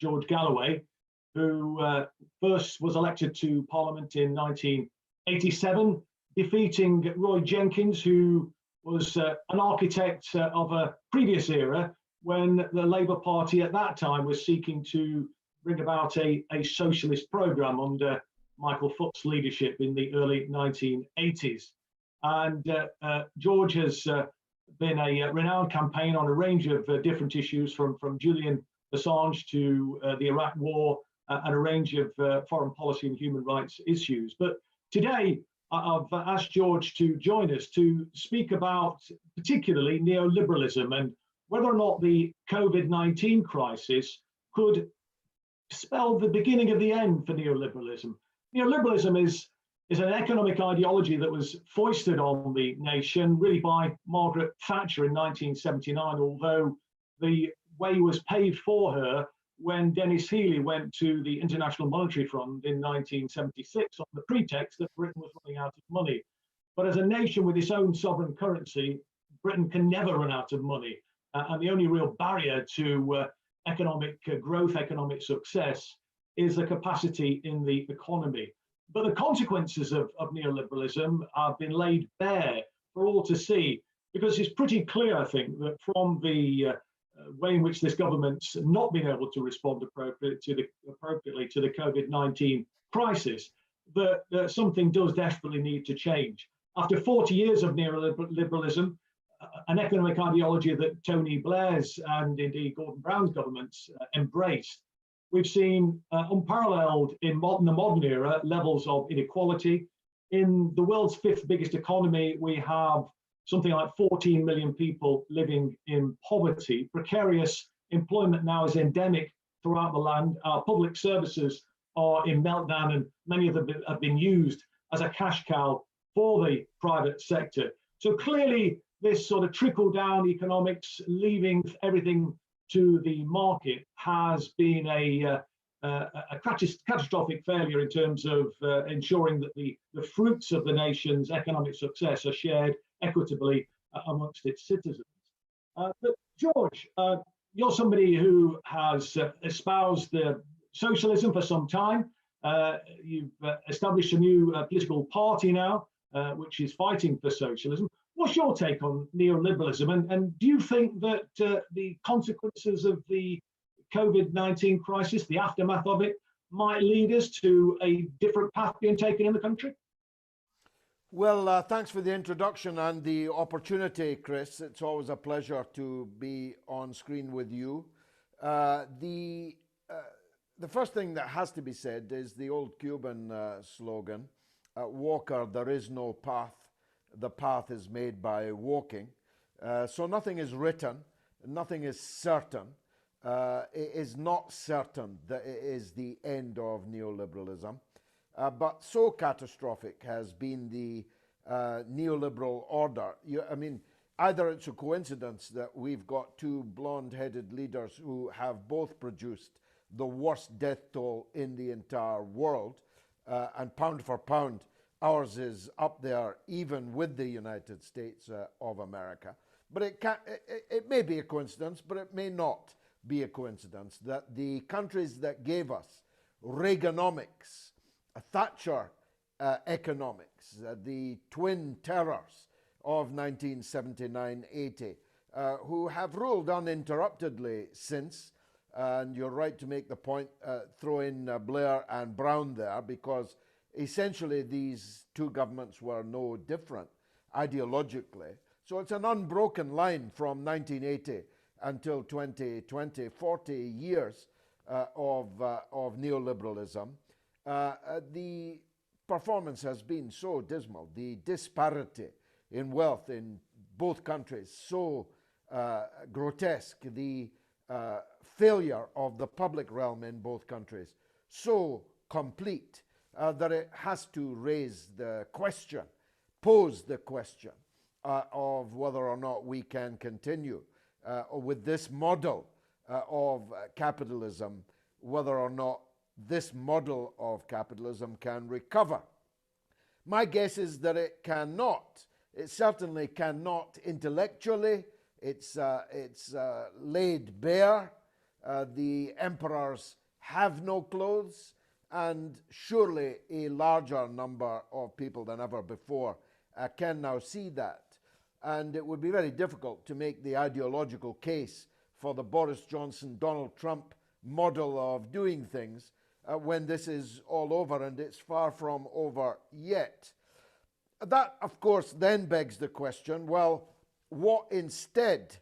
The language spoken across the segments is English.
George Galloway, who first was elected to Parliament in 1987, defeating Roy Jenkins, who was an architect of a previous era when the Labour Party at that time was seeking to bring about a socialist programme under Michael Foot's leadership in the early 1980s. And George has been a renowned campaign on a range of different issues, from Julian Assange to the Iraq War, and a range of foreign policy and human rights issues. But today, I've asked George to join us to speak about particularly neoliberalism and whether or not the COVID-19 crisis could spell the beginning of the end for neoliberalism. Neoliberalism is an economic ideology that was foisted on the nation really by Margaret Thatcher in 1979, although the way was paved for her when Dennis Healey went to the International Monetary Fund in 1976 on the pretext that Britain was running out of money. But as a nation with its own sovereign currency, Britain can never run out of money. And the only real barrier to economic growth, economic success, is the capacity in the economy. But the consequences of neoliberalism have been laid bare for all to see, because it's pretty clear, I think, that from the way in which this government's not been able to respond appropriately to the COVID-19 crisis, that something does desperately need to change. After 40 years of neoliberalism, an economic ideology that Tony Blair's and indeed Gordon Brown's governments embraced, we've seen unparalleled in the modern era levels of inequality. In the world's fifth biggest economy, we have something like 14 million people living in poverty. Precarious employment now is endemic throughout the land. Our public services are in meltdown, and many of them have been used as a cash cow for the private sector. So clearly, this sort of trickle-down economics, leaving everything to the market, has been a catastrophic failure in terms of ensuring that the fruits of the nation's economic success are shared equitably amongst its citizens. But George, you're somebody who has espoused socialism for some time. You've established a new political party now, which is fighting for socialism. What's your take on neoliberalism? And do you think that the consequences of the COVID-19 crisis, the aftermath of it, might lead us to a different path being taken in the country? Well, thanks for the introduction and the opportunity, Chris. It's always a pleasure to be on screen with you. The first thing that has to be said is the old Cuban slogan, "Walker, there is no path. The path is made by walking." So nothing is written, nothing is certain. It is not certain that it is the end of neoliberalism. But so catastrophic has been the neoliberal order. I mean, either it's a coincidence that we've got two blonde-headed leaders who have both produced the worst death toll in the entire world, and pound for pound, ours is up there even with the United States of America. But it may be a coincidence, but it may not be a coincidence that the countries that gave us Reaganomics, Thatcher economics, the twin terrors of 1979-80, who have ruled uninterruptedly since, and you're right to make the point, throw in Blair and Brown there, because essentially these two governments were no different ideologically. So it's an unbroken line from 1980 until 2020, 40 years of neoliberalism. The performance has been so dismal. The disparity in wealth in both countries so grotesque. The failure of the public realm in both countries so complete that it has to raise the question, pose the question of whether or not we can continue with this model of capitalism, whether or not this model of capitalism can recover. My guess is that it cannot. It certainly cannot intellectually. It's laid bare. The emperors have no clothes, and surely a larger number of people than ever before can now see that. And it would be very difficult to make the ideological case for the Boris Johnson, Donald Trump model of doing things when this is all over, and it's far from over yet. That, of course, then begs the question, well, what instead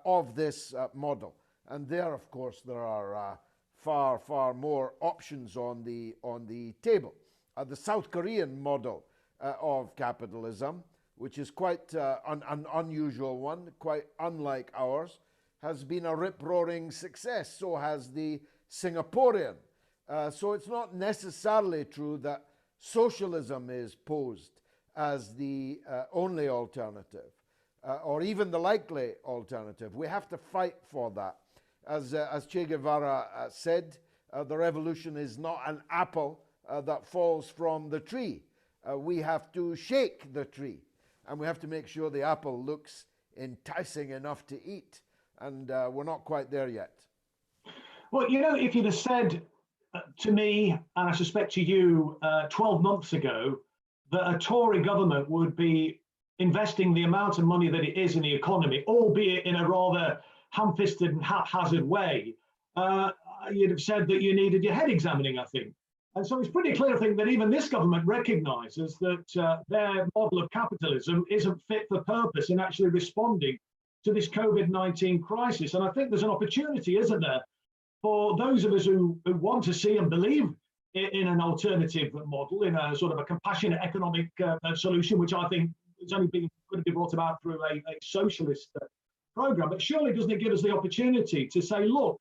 of this model? And there, of course, there are far, far more options on the table. The South Korean model of capitalism, which is quite an unusual one, quite unlike ours, has been a rip-roaring success. So has the Singaporean. So it's not necessarily true that socialism is posed as the only alternative, or even the likely alternative. We have to fight for that. As Che Guevara said, the revolution is not an apple that falls from the tree. We have to shake the tree, and we have to make sure the apple looks enticing enough to eat. And we're not quite there yet. Well, you know, if you'd have said to me, and I suspect to you, 12 months ago, that a Tory government would be investing the amount of money that it is in the economy, albeit in a rather ham-fisted and haphazard way, you'd have said that you needed your head examining, I think. And so it's pretty clear, I think, that even this government recognises that their model of capitalism isn't fit for purpose in actually responding to this COVID-19 crisis. And I think there's an opportunity, isn't there, for those of us who want to see and believe in an alternative model, in a sort of a compassionate economic solution, which I think is only going to be brought about through a socialist program. But surely doesn't it give us the opportunity to say, look,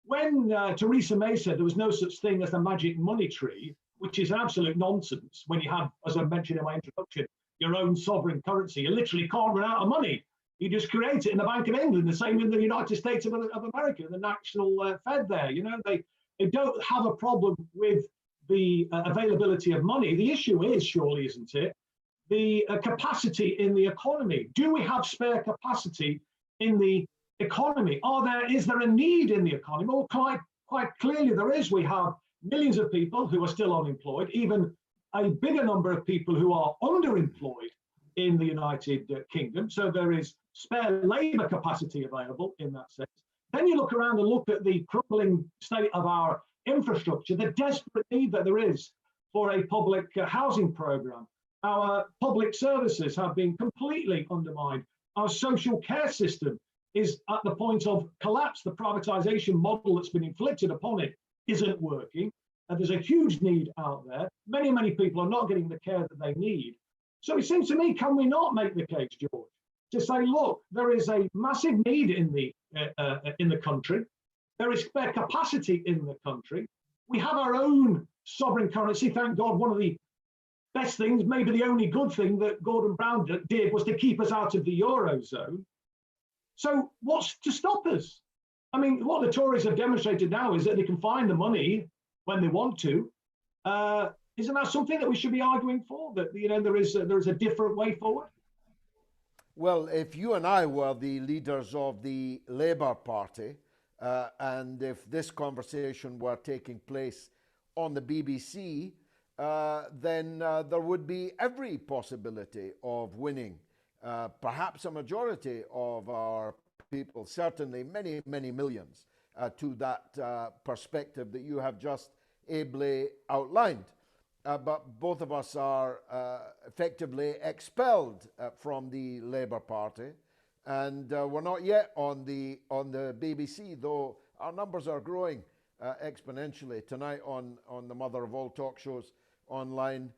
when Theresa May said there was no such thing as the magic money tree, which is absolute nonsense, when you have, as I mentioned in my introduction, your own sovereign currency, you literally can't run out of money. You just create it in the Bank of England, the same in the United States of America, the National Fed there. You know, they don't have a problem with the availability of money. The issue is, surely, isn't it, the capacity in the economy. Do we have spare capacity in the economy? Is there a need in the economy? Well, quite clearly there is. We have millions of people who are still unemployed, even a bigger number of people who are underemployed in the United Kingdom. So there is spare labour capacity available in that sense. Then you look around and look at the crumbling state of our infrastructure, the desperate need that there is for a public housing programme. Our public services have been completely undermined. Our social care system is at the point of collapse. The privatisation model that's been inflicted upon it isn't working. And there's a huge need out there. Many, many people are not getting the care that they need. So it seems to me, can we not make the case, George, to say, look, there is a massive need in the country. There is spare capacity in the country. We have our own sovereign currency. Thank God, one of the best things, maybe the only good thing that Gordon Brown did was to keep us out of the Eurozone. So what's to stop us? I mean, what the Tories have demonstrated now is that they can find the money when they want to. Isn't that something that we should be arguing for? That, you know, there is a different way forward? Well, if you and I were the leaders of the Labour Party, and if this conversation were taking place on the BBC, then there would be every possibility of winning perhaps a majority of our people, certainly many, many millions, to that perspective that you have just ably outlined. But both of us are effectively expelled from the Labour Party, and we're not yet on the BBC, though our numbers are growing exponentially. Tonight on the mother of all talk shows online,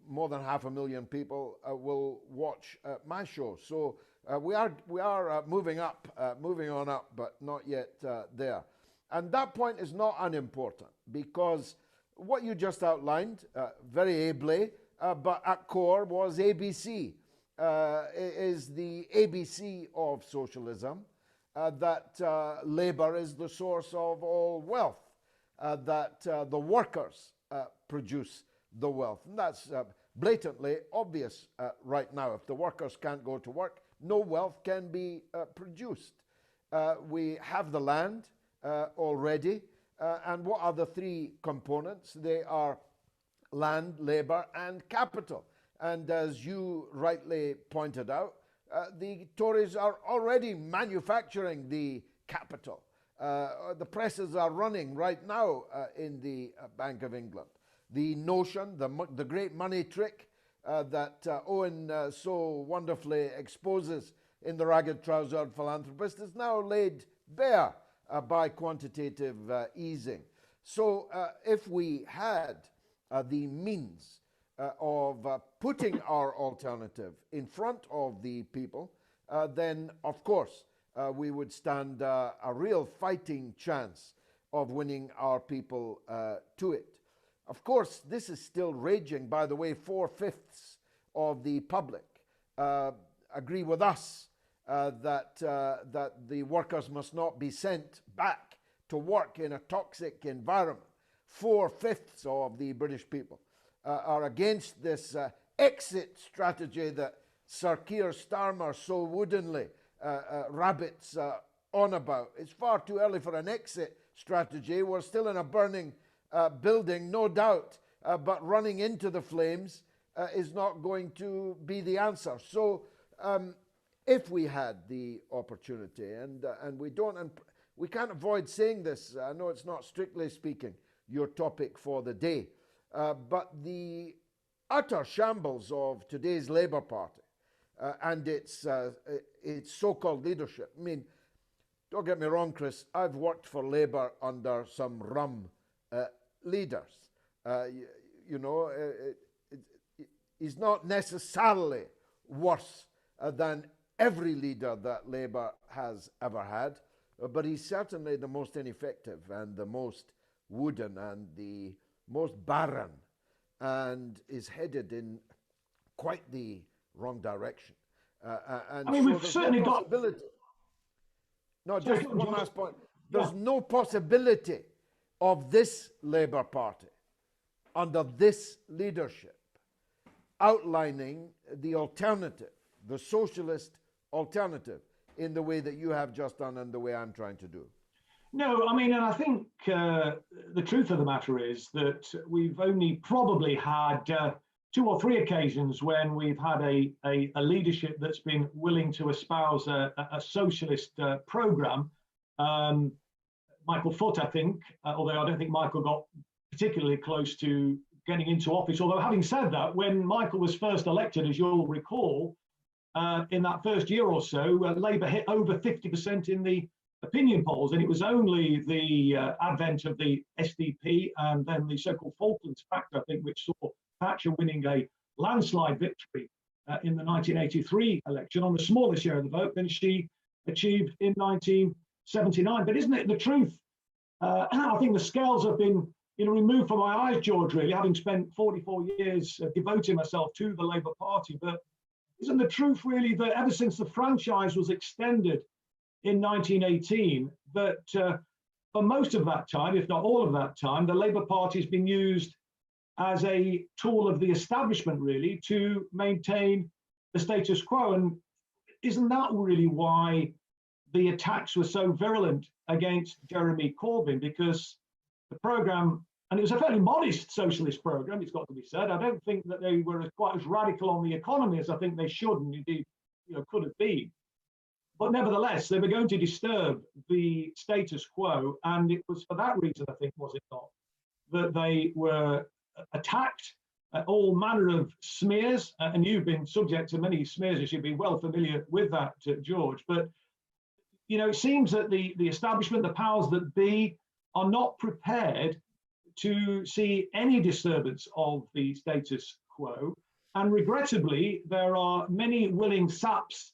more than 500,000 people will watch my show. So we are moving on up, but not yet there. And that point is not unimportant, because what you just outlined very ably, but at core, was ABC. Is the ABC of socialism, that labour is the source of all wealth, that the workers produce the wealth. And that's blatantly obvious right now. If the workers can't go to work, no wealth can be produced. We have the land, already. And what are the three components? They are land, labour, and capital. And as you rightly pointed out, the Tories are already manufacturing the capital. The presses are running right now in the Bank of England. The notion, the great money trick that Owen so wonderfully exposes in The Ragged Trousered Philanthropist is now laid bare by quantitative easing. So if we had the means of putting our alternative in front of the people, then of course we would stand a real fighting chance of winning our people to it. Of course, this is still raging. By the way, 4/5 of the public agree with us that the workers must not be sent back to work in a toxic environment. 4/5 of the British people are against this exit strategy that Sir Keir Starmer so woodenly rabbits on about. It's far too early for an exit strategy. We're still in a burning building, no doubt, but running into the flames is not going to be the answer. So if we had the opportunity, and we don't, and we can't avoid saying this, I know it's not strictly speaking your topic for the day, but the utter shambles of today's Labour Party and its so-called leadership. I mean, don't get me wrong, Chris, I've worked for Labour under some rum leaders. You know, he's not necessarily worse than every leader that Labour has ever had, but he's certainly the most ineffective and the most wooden and the most barren, and is headed in quite the wrong direction. And I mean, so we've certainly no got... No, just one last point. There's no possibility of this Labour Party under this leadership outlining the alternative, the socialist alternative, in the way that you have just done and the way I'm trying to do. No, I mean, and I think the truth of the matter is that we've only probably had 2 or 3 occasions when we've had a leadership that's been willing to espouse a socialist program. Michael Foot, I think, although I don't think Michael got particularly close to getting into office. Although having said that, when Michael was first elected, as you'll recall, in that first year or so, Labour hit over 50% in the opinion polls, and it was only the advent of the SDP and then the so-called Falklands Pact, I think, which saw Thatcher winning a landslide victory in the 1983 election on the smaller share of the vote than she achieved in 1979. But isn't it the truth? I think the scales have been removed from my eyes, George, really, having spent 44 years devoting myself to the Labour Party. But isn't the truth really that ever since the franchise was extended in 1918, that for most of that time, if not all of that time, the Labour Party has been used as a tool of the establishment, really, to maintain the status quo? And isn't that really why the attacks were so virulent against Jeremy Corbyn? Because the programme, and it was a fairly modest socialist programme, it's got to be said. I don't think that they were quite as radical on the economy as I think they should and indeed could have been. But nevertheless, they were going to disturb the status quo, and it was for that reason, I think, was it not, that they were attacked, all manner of smears, and you've been subject to many smears, as you'd be well familiar with that, George. But it seems that the establishment, the powers that be, are not prepared to see any disturbance of the status quo. And regrettably, there are many willing saps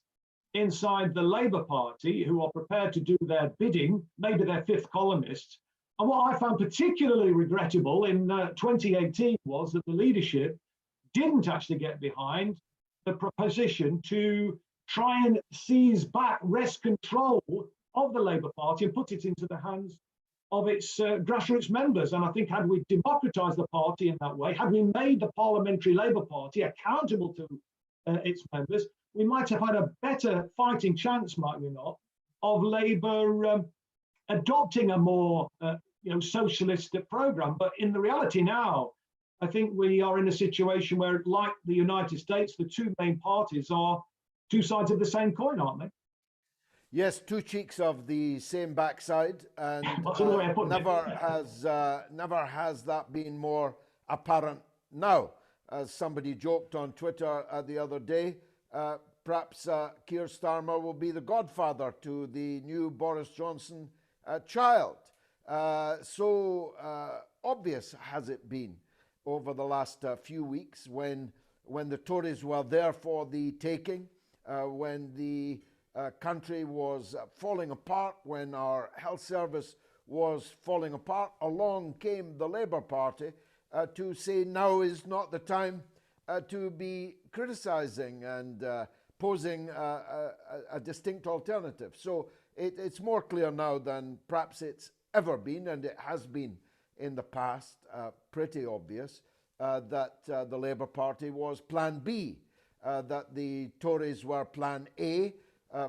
inside the Labour Party who are prepared to do their bidding, maybe their fifth columnists. And what I found particularly regrettable in 2018 was that the leadership didn't actually get behind the proposition to try and seize back, wrest control of the Labour Party and put it into the hands of its grassroots members. And I think had we democratised the party in that way, had we made the Parliamentary Labour Party accountable to its members, we might have had a better fighting chance, might we not, of Labour adopting a more socialist program. But in the reality now, I think we are in a situation where, like the United States, the two main parties are two sides of the same coin, aren't they? Yes, two cheeks of the same backside, and never has that been more apparent now. As somebody joked on Twitter the other day, perhaps Keir Starmer will be the godfather to the new Boris Johnson child. So obvious has it been over the last few weeks when the Tories were there for the taking, when the country was falling apart, when our health service was falling apart. Along came the Labour Party to say now is not the time to be criticising and posing a distinct alternative. So it's more clear now than perhaps it's ever been, and it has been in the past, pretty obvious, that the Labour Party was Plan B, that the Tories were Plan A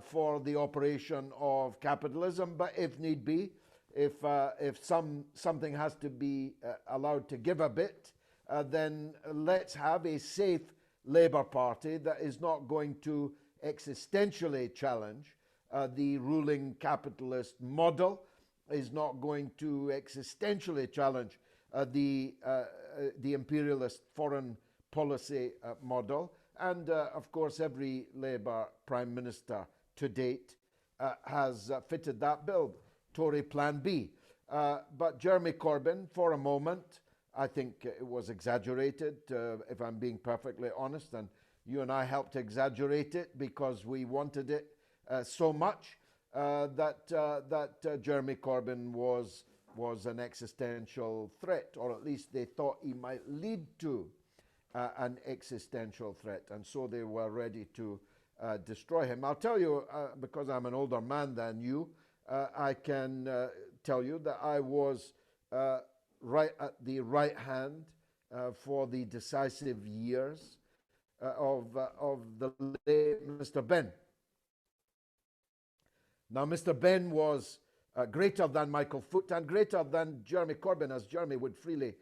for the operation of capitalism, but if need be, if something has to be allowed to give a bit, then let's have a safe Labour Party that is not going to existentially challenge the ruling capitalist model, is not going to existentially challenge the imperialist foreign policy model. And of course, every Labour Prime Minister to date has fitted that bill, Tory Plan B. But Jeremy Corbyn, for a moment, I think it was exaggerated, if I'm being perfectly honest, and you and I helped exaggerate it because we wanted it so much that Jeremy Corbyn was an existential threat, or at least they thought he might lead to an existential threat, and so they were ready to destroy him. I'll tell you, because I'm an older man than you, I can tell you that I was right at the right hand for the decisive years of the late Mr. Benn. Now, Mr. Benn was greater than Michael Foot and greater than Jeremy Corbyn, as Jeremy would freely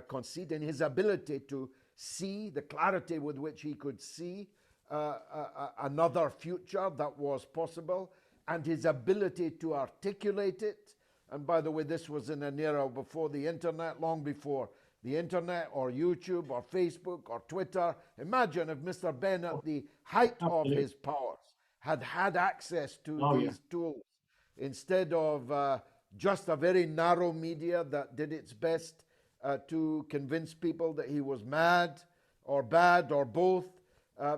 concede, in his ability to see, the clarity with which he could see another future that was possible, and his ability to articulate it. And by the way, this was in an era before the internet, long before the internet or YouTube or Facebook or Twitter. Imagine if Mr. Benn, at the height of his powers, had access to these tools, instead of just a very narrow media that did its best to convince people that he was mad or bad or both.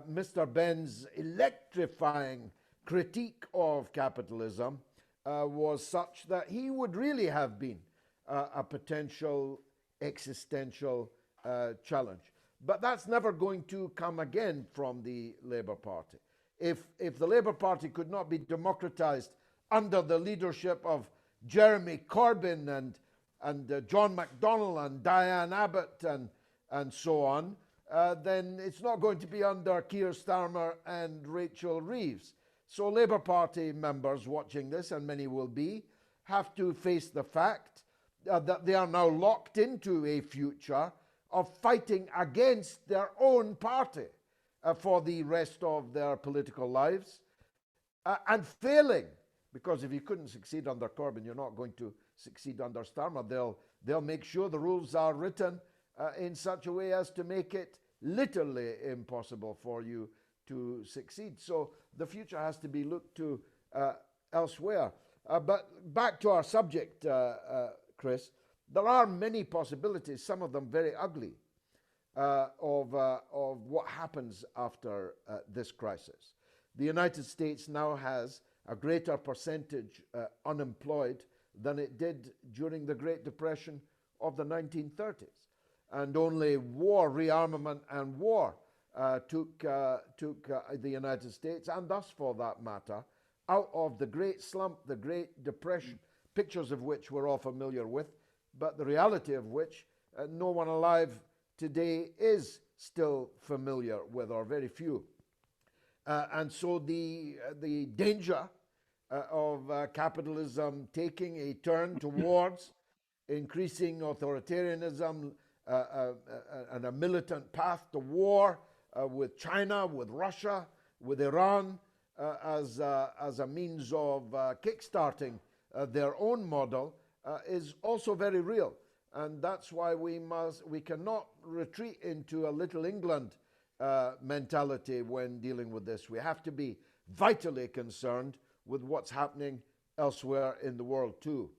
Mr. Benn's electrifying critique of capitalism was such that he would really have been a potential existential challenge. But that's never going to come again from the Labour Party. If the Labour Party could not be democratized under the leadership of Jeremy Corbyn and John McDonnell and Diane Abbott and so on, then it's not going to be under Keir Starmer and Rachel Reeves. So Labour Party members watching this, and many will be, have to face the fact that they are now locked into a future of fighting against their own party for the rest of their political lives and failing. Because if you couldn't succeed under Corbyn, you're not going to succeed under Starmer. They'll make sure the rules are written in such a way as to make it literally impossible for you to succeed. So the future has to be looked to elsewhere. But back to our subject, Chris, there are many possibilities, some of them very ugly, of what happens after this crisis. The United States now has a greater percentage unemployed than it did during the Great Depression of the 1930s. And only war, rearmament and war took the United States, and us for that matter, out of the Great Slump, the Great Depression, pictures of which we're all familiar with, but the reality of which no one alive today is still familiar with, or very few. And so the danger of capitalism taking a turn towards increasing authoritarianism and a militant path to war with China, with Russia, with Iran, as a means of kickstarting their own model is also very real. And that's why we cannot retreat into a little England mentality when dealing with this. We have to be vitally concerned with what's happening elsewhere in the world too.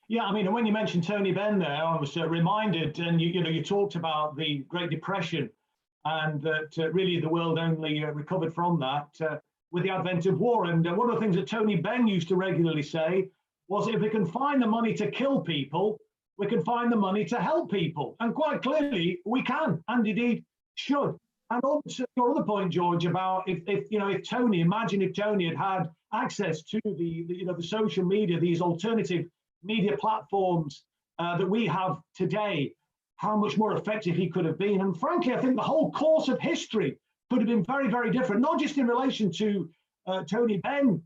Yeah, I mean, when you mentioned Tony Benn there, I was reminded, and you talked about the Great Depression, and that really the world only recovered from that with the advent of war. And one of the things that Tony Benn used to regularly say was, if we can find the money to kill people, we can find the money to help people. And quite clearly, we can, and indeed should. And also your other point, George, about if Tony, imagine if Tony had access to the social media, these alternative media platforms that we have today, how much more effective he could have been. And frankly, I think the whole course of history could have been very, very different, not just in relation to Tony Benn.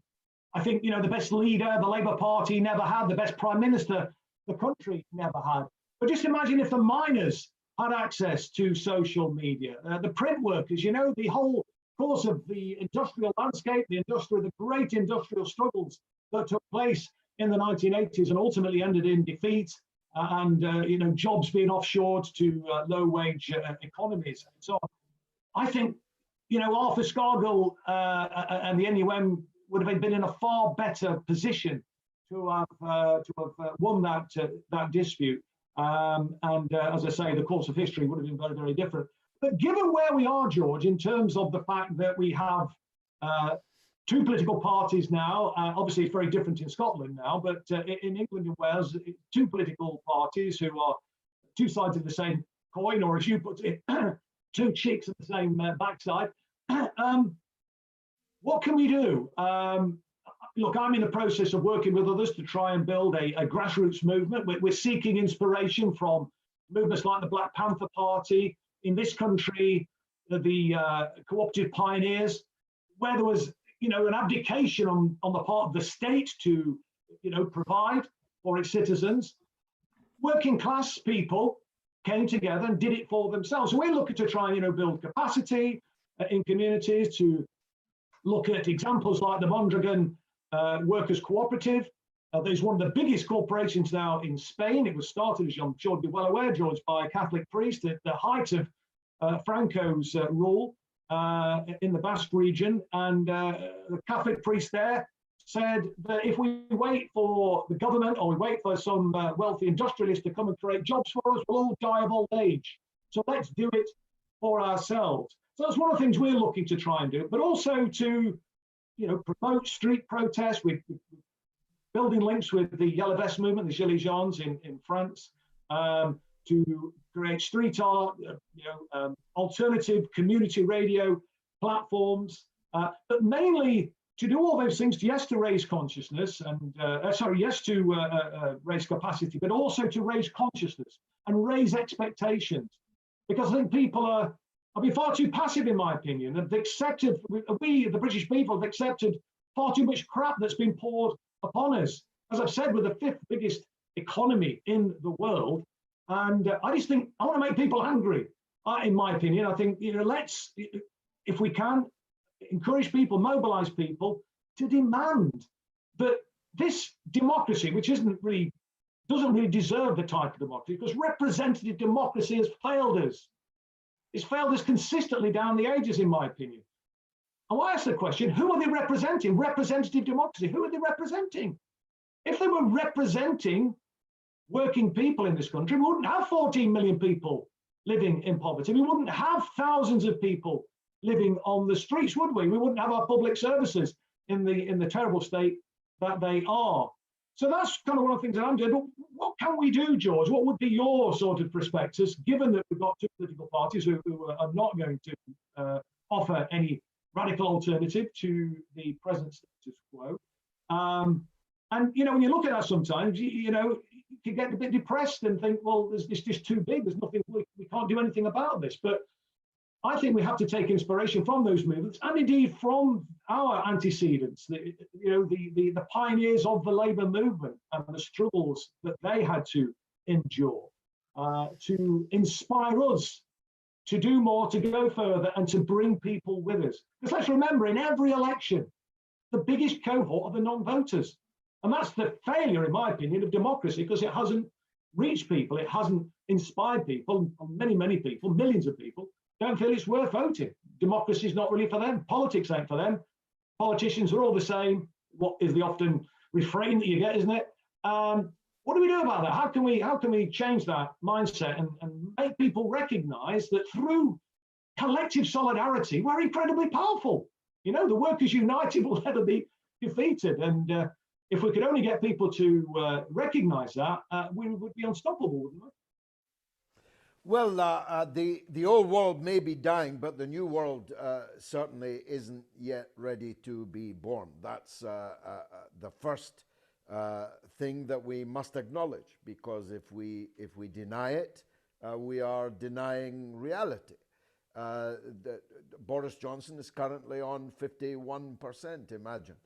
I think, the best leader the Labour Party never had, the best prime minister the country never had. But just imagine if the miners had access to social media, the print workers, the whole course of the industrial landscape, the great industrial struggles that took place in the 1980s and ultimately ended in defeat and jobs being offshored to low-wage economies. So I think Arthur Scargill and the NUM would have been in a far better position to have won that dispute. And as I say, the course of history would have been very, very different. But given where we are, George, in terms of the fact that we have two political parties now, obviously it's very different in Scotland now, but in England and Wales, two political parties who are two sides of the same coin, or as you put it, two cheeks of the same backside. What can we do? Look, I'm in the process of working with others to try and build a grassroots movement. We're seeking inspiration from movements like the Black Panther Party, in this country, the cooperative pioneers, where there was an abdication on the part of the state to provide for its citizens. Working class people came together and did it for themselves. So we're looking to try and build capacity in communities, to look at examples like the Mondragon Workers Cooperative. There's one of the biggest corporations now in Spain. It was started, as I'm sure you'll be well aware, George, by a Catholic priest at the height of Franco's rule in the Basque region. And the Catholic priest there said that if we wait for the government or we wait for some wealthy industrialist to come and create jobs for us, we'll all die of old age. So let's do it for ourselves. So that's one of the things we're looking to try and do, but also to promote street protests with building links with the Yellow Vest movement, the Gilets Jaunes in France, to create street art, alternative community radio platforms, but mainly to do all those things, yes, to raise consciousness and, yes, to raise capacity, but also to raise consciousness and raise expectations. Because I think people are been far too passive, in my opinion, and we, the British people, have accepted far too much crap that's been poured upon us. As I've said, we're the fifth biggest economy in the world. And I just think I want to make people angry, in my opinion. I think, let's, if we can, encourage people, mobilize people to demand that this democracy, which doesn't really deserve the title democracy, because representative democracy has failed us. It's failed us consistently down the ages, in my opinion. I want to ask the question, who are they representing? Representative democracy, who are they representing? If they were representing working people in this country, we wouldn't have 14 million people living in poverty. We wouldn't have thousands of people living on the streets, would we? We wouldn't have our public services in the terrible state that they are. So that's kind of one of the things that I'm doing. But what can we do, George? What would be your sort of prospectus, given that we've got two political parties who are not going to offer any radical alternative to the present status quo? And when you look at that sometimes, you can get a bit depressed and think, well, it's just too big. There's nothing, we can't do anything about this. But I think we have to take inspiration from those movements, and indeed from our antecedents, the pioneers of the labour movement and the struggles that they had to endure, to inspire us to do more, to go further, and to bring people with us. Because let's remember, in every election, the biggest cohort are the non-voters. And that's the failure, in my opinion, of democracy, because it hasn't reached people, it hasn't inspired people, and many people, millions of people, don't feel it's worth voting. Democracy is not really for them. Politics ain't for them. Politicians are all the same. What is the often refrain that you get, isn't it? What do we do about that? How can we change that mindset and make people recognise that through collective solidarity, we're incredibly powerful. The workers united will never be defeated. And if we could only get people to recognise that, we would be unstoppable, wouldn't we? Well, the old world may be dying, but the new world certainly isn't yet ready to be born. That's the first thing that we must acknowledge, because if we deny it, we are denying reality. Boris Johnson is currently on 51%, imagine.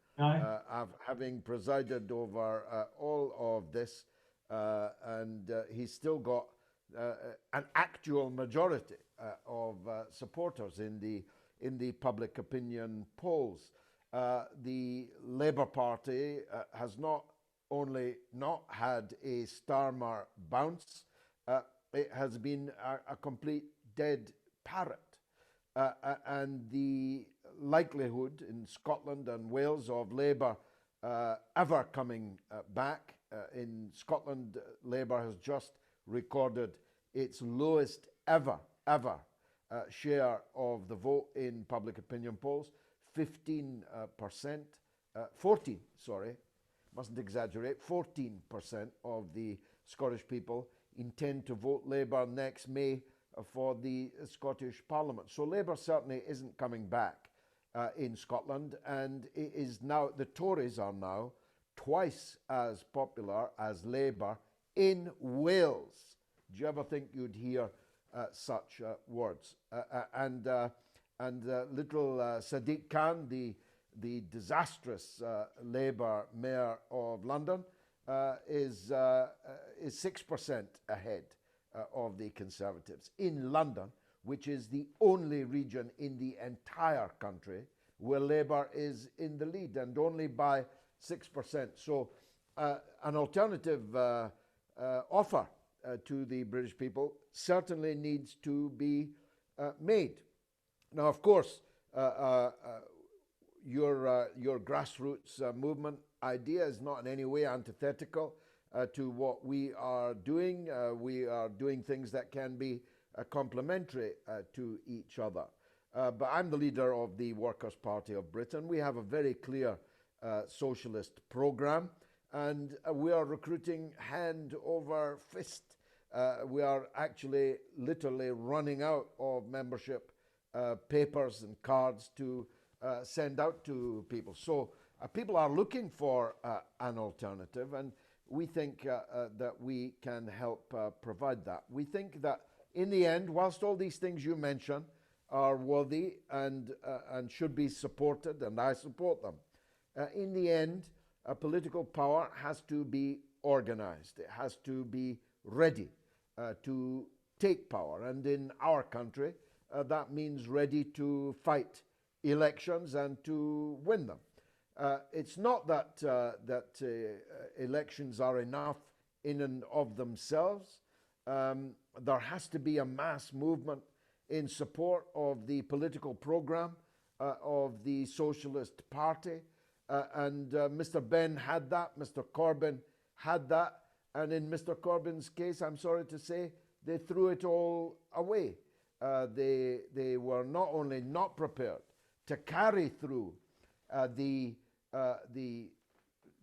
Having presided over all of this, and he's still got an actual majority of supporters in the public opinion polls. The Labour Party has not only not had a Starmer bounce, it has been a complete dead parrot. And the likelihood in Scotland and Wales of Labour ever coming back, in Scotland, Labour has just recorded its lowest ever share of the vote in public opinion polls, 14%, mustn't exaggerate, 14% of the Scottish people intend to vote Labour next May for the Scottish Parliament. So Labour certainly isn't coming back in Scotland, and it is now, the Tories are now twice as popular as Labour in Wales. Do you ever think you'd hear such words? And little Sadiq Khan, the disastrous Labour mayor of London, is 6% ahead of the Conservatives in London, which is the only region in the entire country where Labour is in the lead, and only by 6%. So an alternative offer to the British people certainly needs to be made. Now, of course, your grassroots movement idea is not in any way antithetical to what we are doing. We are doing things that can be complementary to each other. But I'm the leader of the Workers' Party of Britain. We have a very clear socialist program, and we are recruiting hand over fist. We are actually literally running out of membership papers and cards to send out to people. So people are looking for an alternative, and we think that we can help provide that. We think that in the end, whilst all these things you mention are worthy and should be supported, and I support them, in the end, political power has to be organized. It has to be ready to take power. And in our country, that means ready to fight elections and to win them. It's not that elections are enough in and of themselves. There has to be a mass movement in support of the political program of the Socialist Party. And Mr. Benn had that, Mr. Corbyn had that, and in Mr. Corbyn's case, I'm sorry to say, they threw it all away. They were not only not prepared to carry through the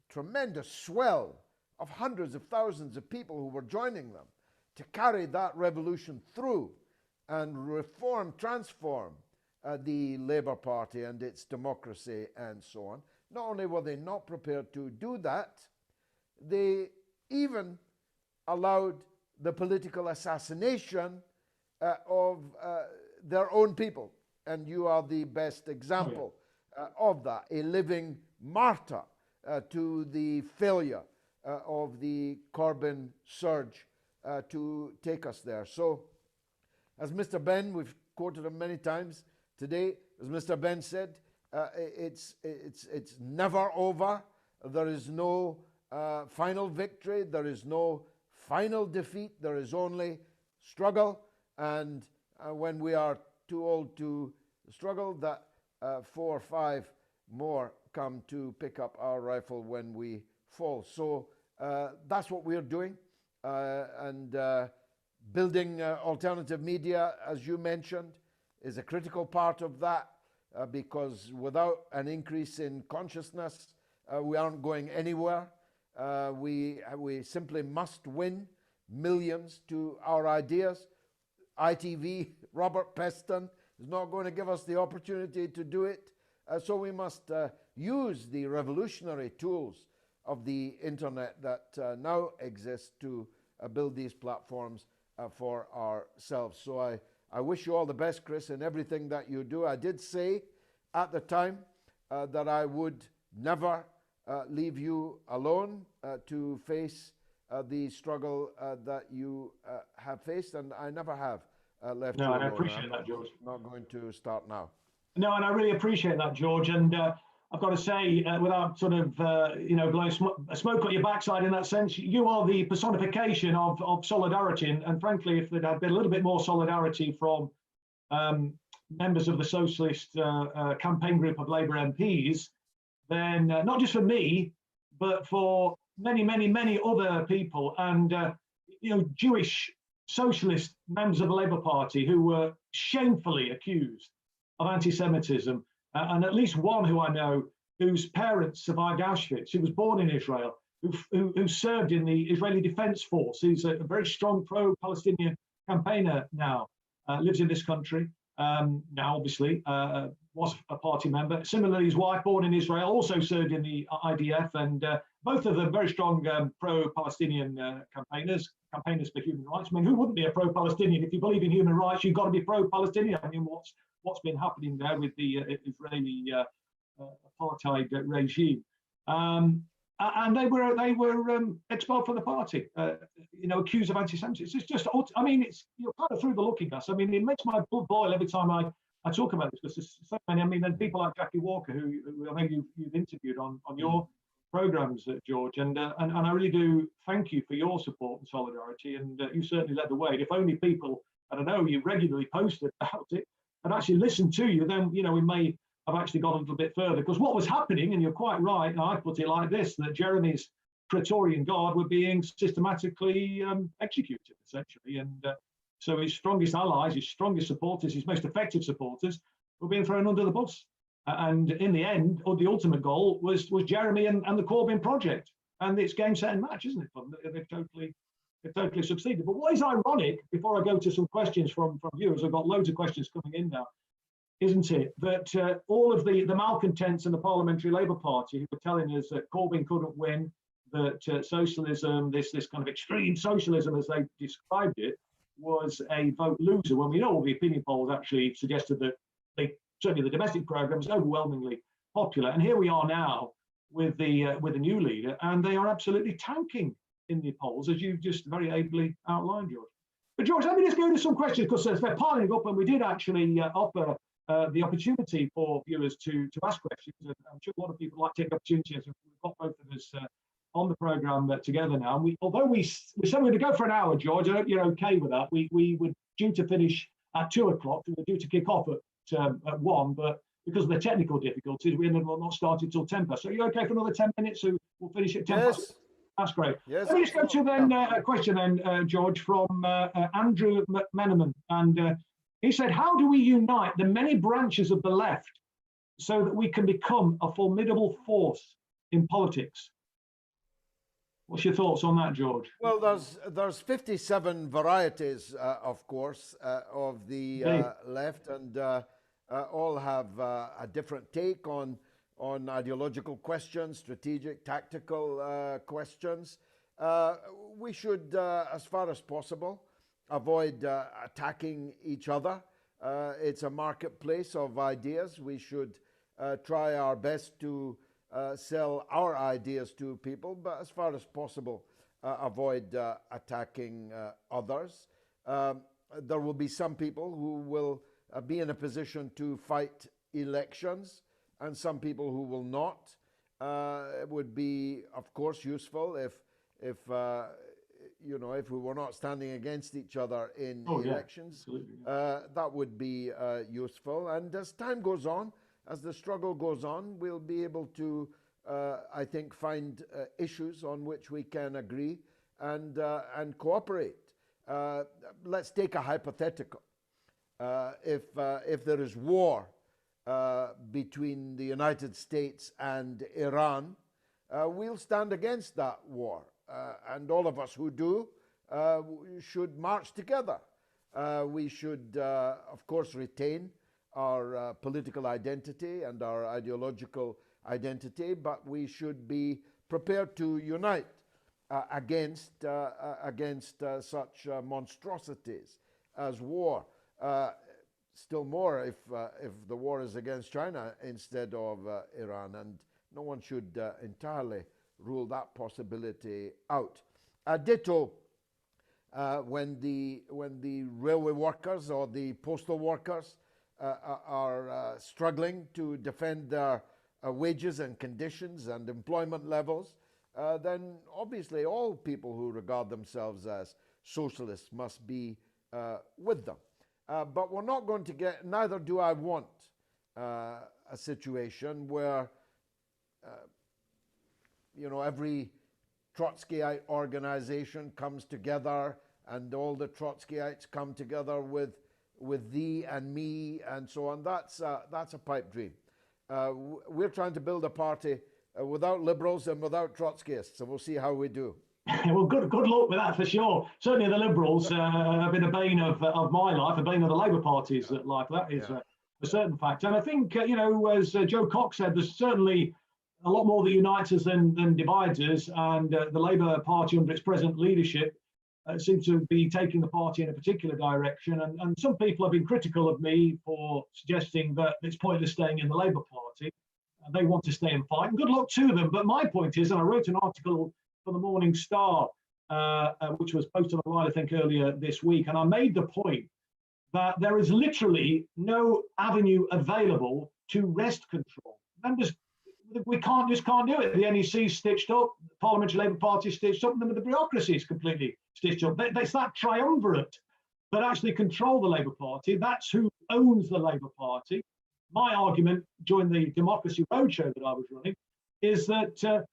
tremendous swell of hundreds of thousands of people who were joining them, to carry that revolution through and reform, transform the Labour Party and its democracy and so on. Not only were they not prepared to do that, they even allowed the political assassination of their own people. And you are the best example of that, a living martyr to the failure of the Corbyn surge to take us there. So, as Mr. Ben, we've quoted him many times today, as Mr. Ben said, it's never over. There is no final victory. There is no final defeat. There is only struggle. And when we are too old to struggle, that 4 or 5 more come to pick up our rifle when we fall. So that's what we're doing. And building alternative media, as you mentioned, is a critical part of that, because without an increase in consciousness, we aren't going anywhere. We simply must win millions to our ideas. ITV, Robert Peston, is not going to give us the opportunity to do it. So we must use the revolutionary tools of the internet that now exist to build these platforms for ourselves. So I wish you all the best, Chris, in everything that you do. I did say at the time that I would never leave you alone to face the struggle that you have faced, and I never have left you alone. No, and I appreciate that, George. Not going to start now. No, and I really appreciate that, George. And I've got to say, without sort of, blowing smoke at your backside in that sense, you are the personification of solidarity. And frankly, if there had been a little bit more solidarity from members of the Socialist campaign group of Labour MPs, then not just for me, but for many, many, many other people, and Jewish socialist members of the Labour Party who were shamefully accused of anti-Semitism, and at least one who I know whose parents survived Auschwitz, who was born in Israel, who served in the Israeli Defense Force. He's a very strong pro-Palestinian campaigner now, lives in this country now, obviously, was a party member. Similarly, his wife, born in Israel, also served in the IDF, and both of them very strong pro-Palestinian campaigners for human rights. I mean, who wouldn't be a pro-Palestinian? If you believe in human rights, you've got to be pro-Palestinian. I mean, what's been happening there with the Israeli apartheid regime? And they were expelled from the party, accused of anti-Semitism. It's just, I mean, you're kind of through the looking glass. I mean, it makes my blood boil every time I talk about this, because there's so many. I mean, there's people like Jackie Walker, who I know you've interviewed on your programs, George, and I really do thank you for your support and solidarity, and you certainly led the way. And if only people, I don't know, you regularly posted about it and actually listened to you, then we may have actually gone a little bit further. Because what was happening, and you're quite right, I put it like this, that Jeremy's Praetorian Guard were being systematically executed, essentially, and so his strongest allies, his strongest supporters, his most effective supporters were being thrown under the bus. And in the end, the ultimate goal was Jeremy and the Corbyn project. And it's game, set and match, isn't it? They've totally succeeded. But what is ironic, before I go to some questions from viewers, I've got loads of questions coming in now, isn't it, that all of the malcontents in the Parliamentary Labour Party who were telling us that Corbyn couldn't win, that socialism, this kind of extreme socialism as they described it, was a vote loser, when we know all the opinion polls actually suggested that certainly the domestic programme is overwhelmingly popular. And here we are now with the new leader, and they are absolutely tanking in the polls, as you've just very ably outlined, George. But George, let me just go to some questions, because they're piling up, and we did actually offer the opportunity for viewers to ask questions. And I'm sure a lot of people like to take the opportunity, as we've got both of us on the programme together now. And although we said we're going to go for an hour, George, I hope you're okay with that. We were due to finish at 2 o'clock, we were due to kick off at 1, but because of the technical difficulties, we ended up not starting till 10 past. So you're okay for another 10 minutes? So we'll finish at 10 past. That's great. Yes. Let me just go to then a question then, George, from Andrew McMenaman. And he said, how do we unite the many branches of the left so that we can become a formidable force in politics? What's your thoughts on that, George? Well, there's 57 varieties, of course, of the left, and all have a different take on ideological questions, strategic, tactical questions. We should, as far as possible, avoid attacking each other It's a marketplace of ideas. We should try our best to sell our ideas to people, but as far as possible, avoid attacking others. There will be some people who will be in a position to fight elections, and some people who will not. It would be, of course, useful if if we were not standing against each other in elections. That would be useful. And as time goes on, as the struggle goes on, we'll be able to, I think, find issues on which we can agree and cooperate. Let's take a hypothetical. If there is war between the United States and Iran, we'll stand against that war. And all of us who do should march together. We should, of course, retain our political identity and our ideological identity, but we should be prepared to unite against such monstrosities as war. Still more if the war is against China instead of Iran, and no one should entirely rule that possibility out. Ditto when the railway workers or the postal workers are struggling to defend their wages and conditions and employment levels, then obviously all people who regard themselves as socialists must be with them. But we're not going to get, neither do I want a situation where every Trotskyite organization comes together and all the Trotskyites come together with thee and me and so on. That's a pipe dream. We're trying to build a party without liberals and without Trotskyists, so we'll see how we do. Well, good luck with that for sure. Certainly the Liberals have been a bane of my life, a bane of the Labour Party's life. That is a certain fact. And I think, as Joe Cox said, there's certainly a lot more that unites us than divides us. And the Labour Party under its present leadership seems to be taking the party in a particular direction. And some people have been critical of me for suggesting that it's pointless staying in the Labour Party. They want to stay and fight. And good luck to them. But my point is, and I wrote an article for the Morning Star, which was posted online, I think, earlier this week. And I made the point that there is literally no avenue available to wrest control. Members, we just can't do it. The NEC's stitched up, the Parliamentary Labour Party stitched up, and the bureaucracy is completely stitched up. It's that triumvirate that actually control the Labour Party. That's who owns the Labour Party. My argument during the Democracy Roadshow that I was running is that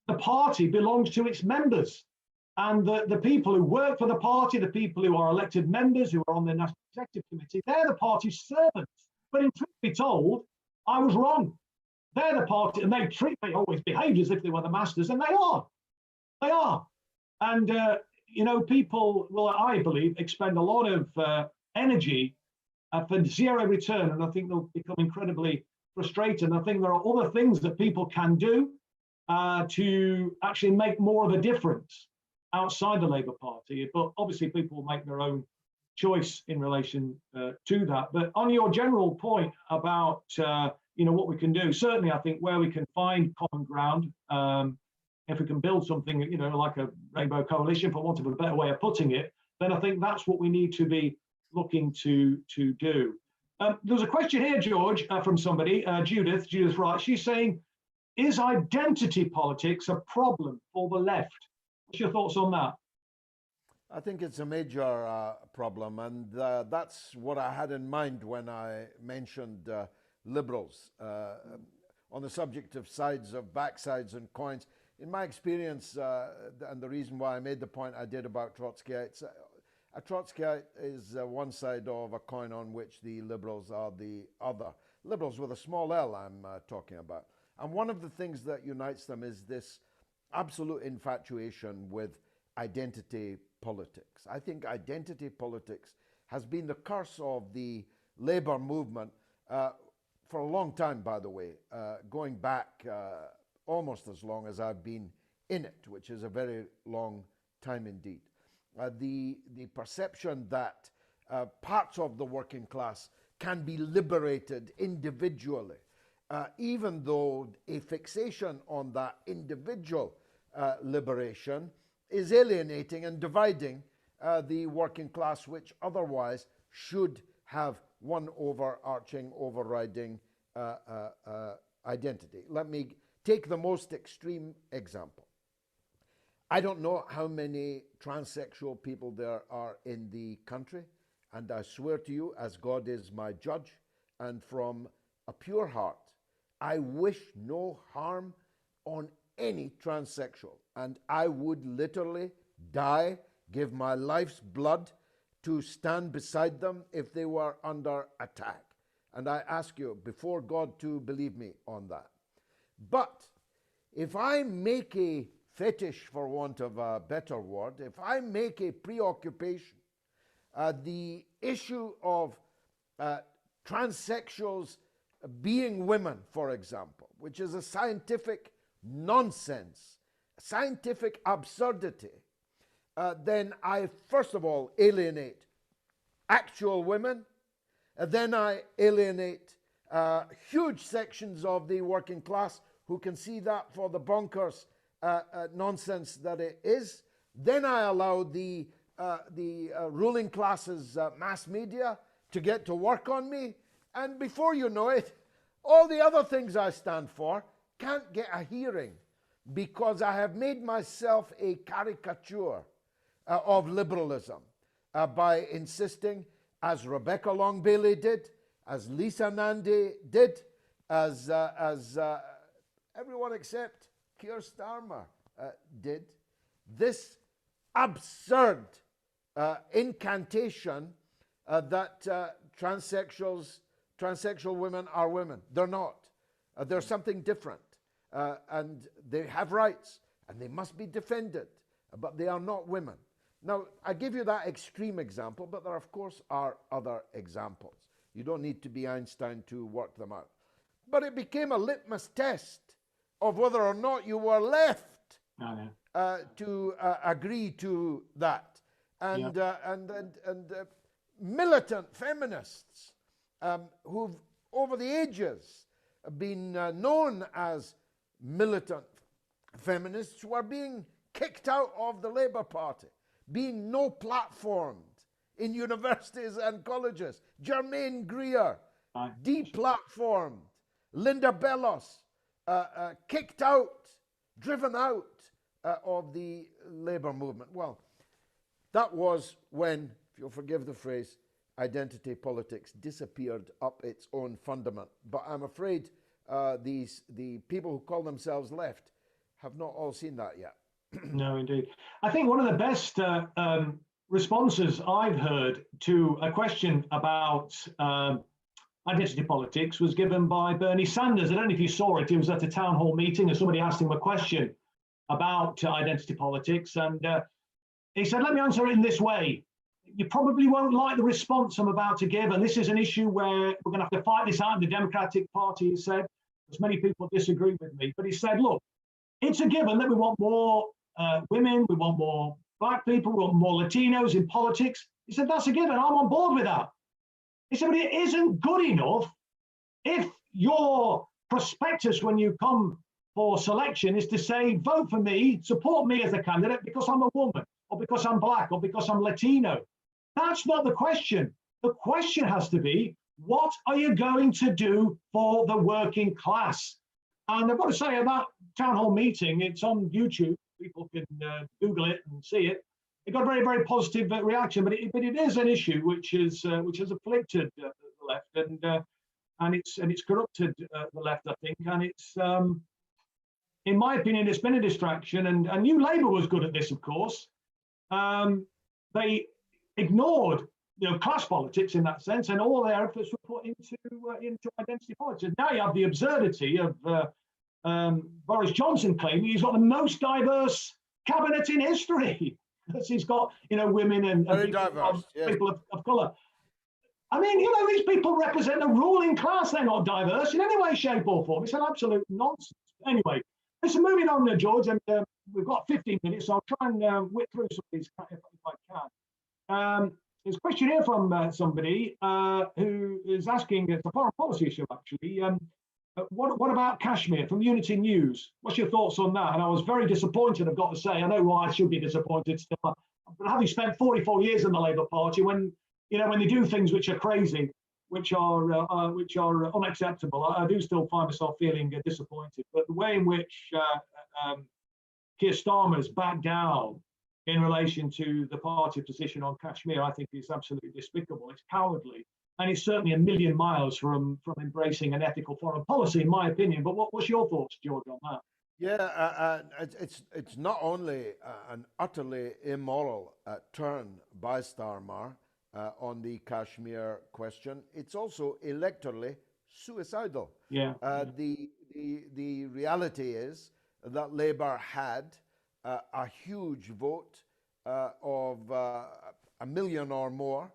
the party belongs to its members, and the people who work for the party, the people who are elected members, who are on the National Executive Committee, they're the party's servants. But in truth be told, I was wrong. They're the party, and they always behaved as if they were the masters, and they are. They are. And, people will, I believe, expend a lot of energy for zero return, and I think they'll become incredibly frustrated. And I think there are other things that people can do to actually make more of a difference outside the Labour Party. But obviously people will make their own choice in relation to that. But on your general point about what we can do, certainly I think where we can find common ground, if we can build something like a rainbow coalition, for want of a better way of putting it, then I think that's what we need to be looking to do. There's a question here, George, from somebody, Judith Wright. She's saying, is identity politics a problem for the left? What's your thoughts on that? I think it's a major problem, and that's what I had in mind when I mentioned liberals on the subject of backsides and coins. In my experience, and the reason why I made the point I did about Trotskyites, a Trotskyite is one side of a coin on which the liberals are the other. Liberals with a small L, I'm talking about. And one of the things that unites them is this absolute infatuation with identity politics. I think identity politics has been the curse of the labor movement for a long time, by the way, going back almost as long as I've been in it, which is a very long time indeed. The perception that parts of the working class can be liberated individually, even though a fixation on that individual liberation is alienating and dividing the working class, which otherwise should have one overarching, overriding identity. Let me take the most extreme example. I don't know how many transsexual people there are in the country, and I swear to you, as God is my judge, and from a pure heart, I wish no harm on any transsexual, and I would literally die, give my life's blood to stand beside them if they were under attack. And I ask you before God to believe me on that. But if I make a fetish, for want of a better word, if I make a preoccupation, the issue of transsexuals being women, for example, which is a scientific nonsense, scientific absurdity, then I first of all alienate actual women, and then I alienate huge sections of the working class who can see that for the bonkers nonsense that it is. Then I allow the ruling classes, mass media, to get to work on me, and before you know it, all the other things I stand for can't get a hearing because I have made myself a caricature of liberalism by insisting, as Rebecca Long Bailey did, as Lisa Nandy did, as everyone except Keir Starmer did, this absurd incantation that transsexual women are women. They're not. They're something different. And they have rights, and they must be defended, but they are not women. Now, I give you that extreme example, but there, of course, are other examples. You don't need to be Einstein to work them out. But it became a litmus test of whether or not you were left to agree to that. And, militant feminists who've, over the ages, been known as militant feminists were being kicked out of the Labour Party, being no platformed in universities and colleges. Germaine Greer, deplatformed. Linda Bellos, kicked out, driven out of the Labour movement. Well, that was when, if you'll forgive the phrase, identity politics disappeared up its own fundament. But I'm afraid the people who call themselves left have not all seen that yet. No, indeed. I think one of the best responses I've heard to a question about identity politics was given by Bernie Sanders. I don't know if you saw it. He was at a town hall meeting and somebody asked him a question about identity politics. And he said, let me answer it in this way. You probably won't like the response I'm about to give. And this is an issue where we're going to have to fight this out in the Democratic Party, he said, because many people disagree with me. But he said, look, it's a given that we want more women, we want more Black people, we want more Latinos in politics. He said, that's a given. I'm on board with that. He said, but it isn't good enough if your prospectus when you come for selection is to say, vote for me, support me as a candidate because I'm a woman, or because I'm Black, or because I'm Latino. That's not the question. The question has to be, what are you going to do for the working class? And I've got to say, at that town hall meeting, it's on YouTube. People can Google it and see it. It got a very, very positive reaction, but it is an issue which has afflicted the left, and it's corrupted the left, I think. And it's, in my opinion, it's been a distraction. And New Labour was good at this, of course. They ignored, class politics in that sense, and all their efforts were put into identity politics. Now you have the absurdity of Boris Johnson claiming he's got the most diverse cabinet in history. Because he's got, women and people of colour. I mean, these people represent the ruling class. They're not diverse in any way, shape, or form. It's an absolute nonsense. Anyway, listen, moving on there, George, and we've got 15 minutes, so I'll try and whip through some of these if I can. there's a question here from somebody who is asking, it's a foreign policy issue actually. What about Kashmir from Unity News? What's your thoughts on that? And I was very disappointed, I've got to say. I know why I should be disappointed still. But having spent 44 years in the Labour Party, when they do things which are crazy, which are unacceptable, I do still find myself feeling disappointed. But the way in which Keir Starmer's backed down in relation to the party position on Kashmir, I think is absolutely despicable. It's cowardly. And it's certainly a million miles from embracing an ethical foreign policy, in my opinion. But what's your thoughts, George, on that? Yeah, it's not only an utterly immoral turn by Starmer on the Kashmir question, it's also electorally suicidal. Yeah. The reality is that Labour had a huge vote of 1 million or more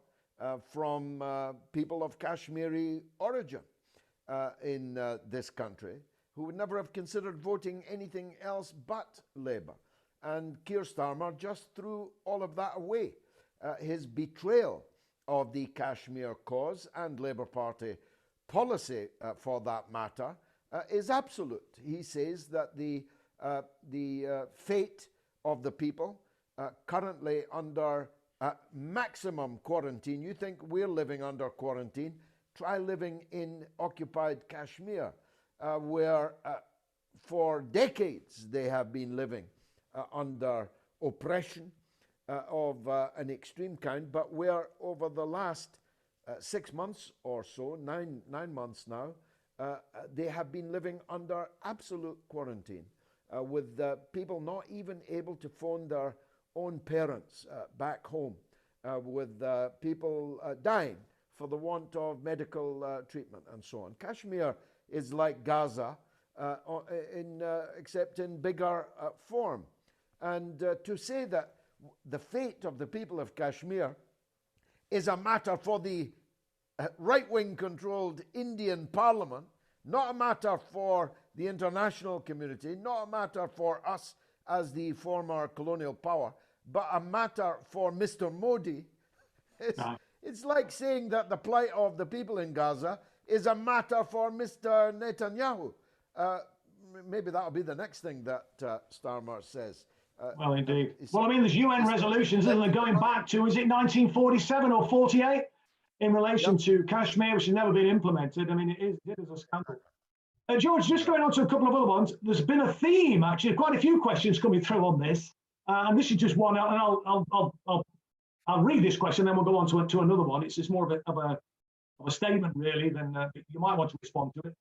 from people of Kashmiri origin in this country who would never have considered voting anything else but Labour. And Keir Starmer just threw all of that away. His betrayal of the Kashmir cause and Labour Party policy, for that matter, is absolute. He says that the fate of the people currently under maximum quarantine. You think we're living under quarantine? Try living in occupied Kashmir, where for decades they have been living under oppression of an extreme kind, but where over the last 6 months or so, nine months now, they have been living under absolute quarantine, with people not even able to phone their own parents back home, with people dying for the want of medical treatment and so on. Kashmir is like Gaza, except in bigger form. And to say that the fate of the people of Kashmir is a matter for the right-wing controlled Indian parliament, not a matter for the international community, not a matter for us as the former colonial power, but a matter for Mr. Modi. It's like saying that the plight of the people in Gaza is a matter for Mr. Netanyahu. Maybe that'll be the next thing that Starmer says. Well, indeed. Well, I mean, there's UN resolutions, isn't there, going back to, is it 1947 or 48, in relation to Kashmir, which has never been implemented. I mean, it is a scandal. George, just going on to a couple of other ones, there's been a theme, actually, quite a few questions coming through on this. And this is just one, and I'll read this question, then we'll go on to another one. It's just more of a statement, really, than you might want to respond to it.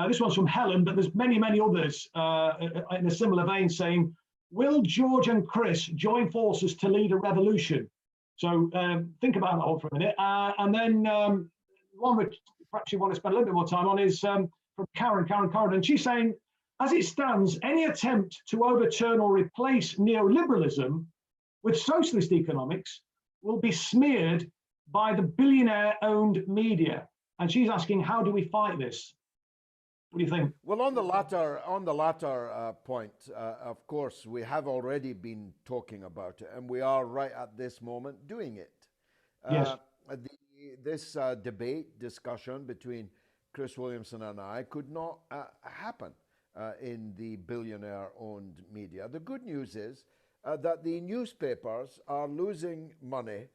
This one's from Helen, but there's many, many others in a similar vein saying, will George and Chris join forces to lead a revolution? So think about that one for a minute. And then one which perhaps you want to spend a little bit more time on is from Karen Corridon. And she's saying, as it stands, any attempt to overturn or replace neoliberalism with socialist economics will be smeared by the billionaire-owned media. And she's asking, how do we fight this? What do you think? Well, on the latter point, of course, we have already been talking about it, and we are right at this moment doing it. Yes. This discussion between Chris Williamson and I could not happen in the billionaire-owned media. The good news is that the newspapers are losing money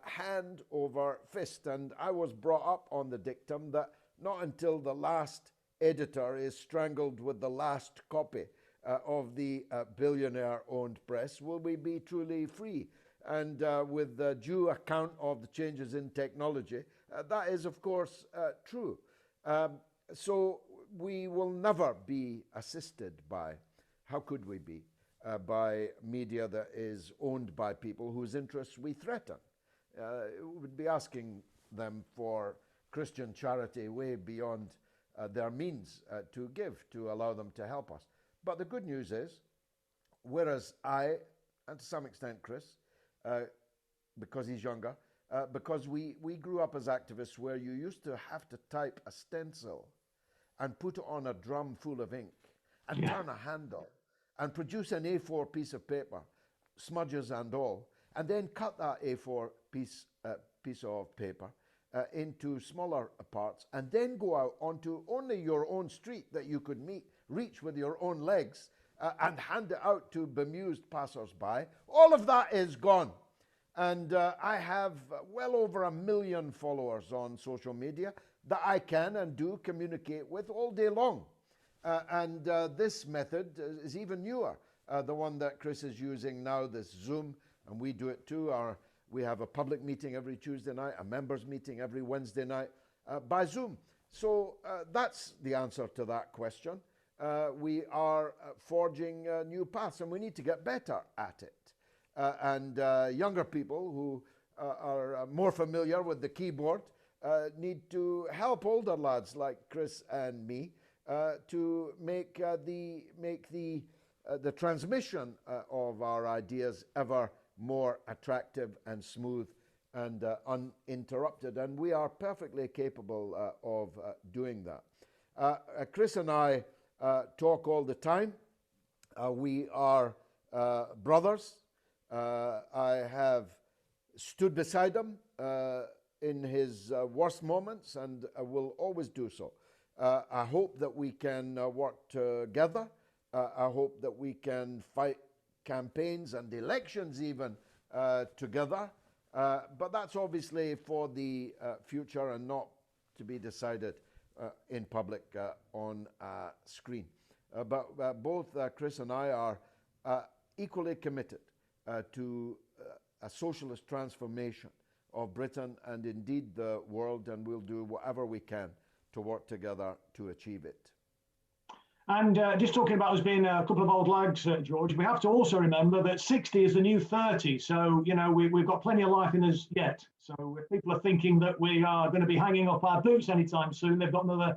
hand over fist, and I was brought up on the dictum that not until the last editor is strangled with the last copy of the billionaire-owned press will we be truly free. And with the due account of the changes in technology, that is, of course, true. So we will never be assisted by, how could we be, by media that is owned by people whose interests we threaten. We would be asking them for Christian charity way beyond their means to give, to allow them to help us. But the good news is, whereas I, and to some extent Chris, because he's younger, because we grew up as activists where you used to have to type a stencil and put it on a drum full of ink and turn a handle and produce an A4 piece of paper, smudges and all, and then cut that A4 piece piece of paper into smaller parts, and then go out onto only your own street that you could reach with your own legs, and hand it out to bemused passers-by. All of that is gone. And I have well over 1 million followers on social media that I can and do communicate with all day long. And this method is even newer. The one that Chris is using now, this Zoom, and we do it too. We have a public meeting every Tuesday night, a members meeting every Wednesday night by Zoom. So that's the answer to that question. We are forging new paths, and we need to get better at it. And younger people who are more familiar with the keyboard need to help older lads like Chris and me to make the transmission of our ideas ever more attractive and smooth and uninterrupted. And we are perfectly capable of doing that. Chris and I talk all the time. We are brothers. I have stood beside him in his worst moments, and I will always do so. I hope that we can work together. I hope that we can fight campaigns and elections even together. But that's obviously for the future and not to be decided in public on a screen. But both Chris and I are equally committed to a socialist transformation of Britain and indeed the world, and we'll do whatever we can to work together to achieve it. And just talking about us being a couple of old lags, George, we have to also remember that 60 is the new 30. So, you know, we've got plenty of life in us yet. So if people are thinking that we are going to be hanging up our boots anytime soon, they've got another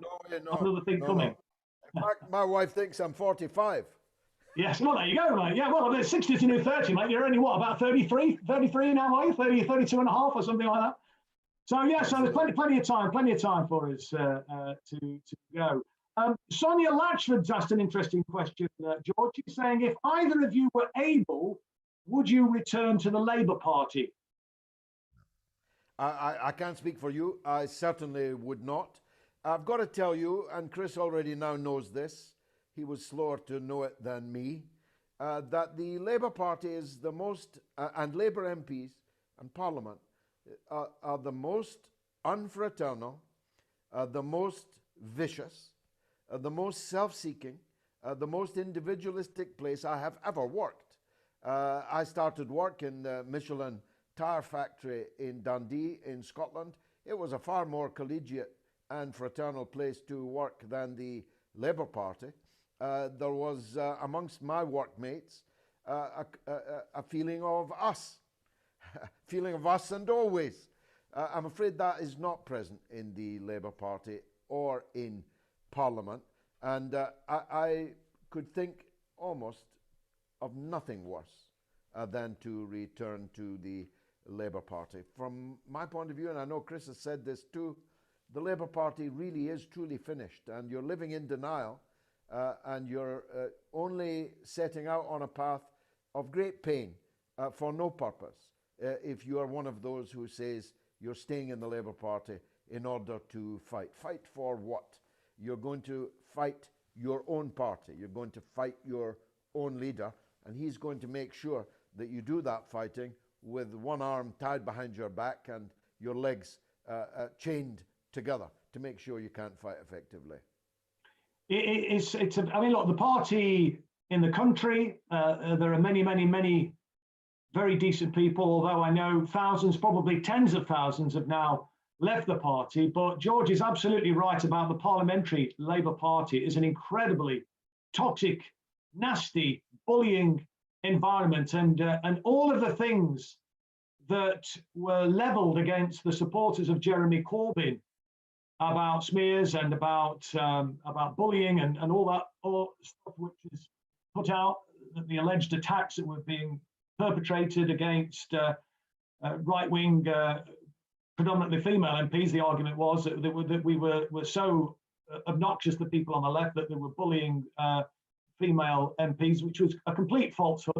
thing coming. In fact, my wife thinks I'm 45. Yes, well, there you go, mate. Yeah, well, 60 is the new 30, mate. You're only, what, about 33 now, are you? 32 and a half or something like that? So, yeah, so there's plenty of time for us to go. Sonia Latchford's asked an interesting question, George. She's saying, if either of you were able, would you return to the Labour Party? I can't speak for you. I certainly would not. I've got to tell you, and Chris already now knows this, he was slower to know it than me, that the Labour Party is the most, and Labour MPs and Parliament are the most unfraternal, the most vicious, the most self-seeking, the most individualistic place I have ever worked. I started work in the Michelin tire factory in Dundee in Scotland. It was a far more collegiate and fraternal place to work than the Labour Party. There was amongst my workmates a feeling of us, feeling of us and always. I'm afraid that is not present in the Labour Party or in Parliament, and I could think almost of nothing worse than to return to the Labour Party. From my point of view, and I know Chris has said this too, the Labour Party really is truly finished, and you're living in denial, and you're only setting out on a path of great pain for no purpose if you are one of those who says you're staying in the Labour Party in order to fight. Fight for what? You're going to fight your own party. You're going to fight your own leader, and he's going to make sure that you do that fighting with one arm tied behind your back and your legs chained together to make sure you can't fight effectively. I mean, look, the party in the country, there are many very decent people, although I know thousands, probably tens of thousands have now left the party. But George is absolutely right about the parliamentary Labour Party is an incredibly toxic, nasty, bullying environment, and all of the things that were levelled against the supporters of Jeremy Corbyn about smears and about bullying and all stuff which is put out, the alleged attacks that were being perpetrated against right-wing, predominantly female MPs. The argument was that we were so obnoxious, the people on the left, that they were bullying female MPs, which was a complete falsehood.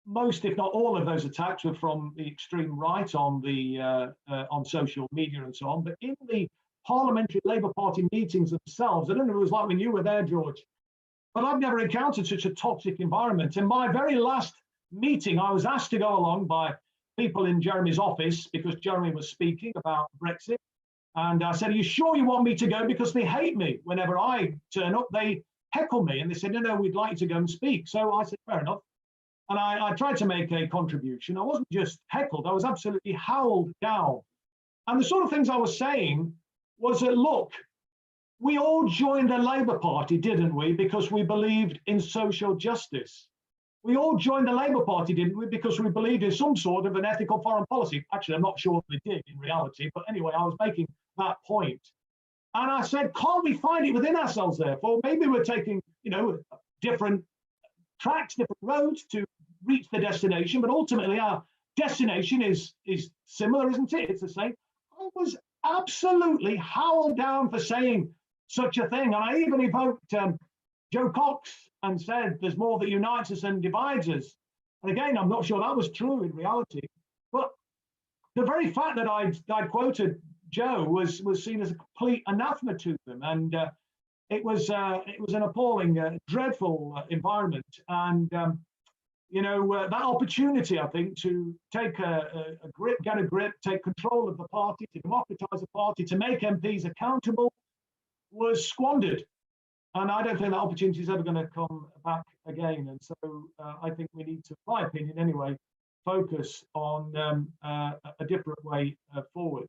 most, if not all, of those attacks were from the extreme right on the on social media and so on. But in the parliamentary Labour Party meetings themselves, I don't know if it was like when you were there, George, but I've never encountered such a toxic environment. In my very last meeting, I was asked to go along by people in Jeremy's office because Jeremy was speaking about Brexit. And I said, are you sure you want me to go? Because they hate me. Whenever I turn up, they heckle me. And they said, no, we'd like you to go and speak. So I said, fair enough. And I tried to make a contribution. I wasn't just heckled, I was absolutely howled down. And the sort of things I was saying was that, look, we all joined the Labour Party, didn't we? Because we believed in social justice. We all joined the Labour Party, didn't we? Because we believed in some sort of an ethical foreign policy. Actually, I'm not sure they did in reality, but anyway, I was making that point. And I said, can't we find it within ourselves, therefore? Maybe we're taking, different tracks, different roads to reach the destination, but ultimately our destination is similar, isn't it? It's the same. I was absolutely howled down for saying such a thing. And I even evoked Joe Cox and said there's more that unites us than divides us. And again, I'm not sure that was true in reality. But the very fact that I'd quoted Joe was seen as a complete anathema to them. And it was an appalling, dreadful environment. And that opportunity, I think, to take a grip, get a grip, take control of the party, to democratise the party, to make MPs accountable, was squandered. And I don't think that opportunity is ever going to come back again. And so I think we need to, in my opinion anyway, focus on a different way forward.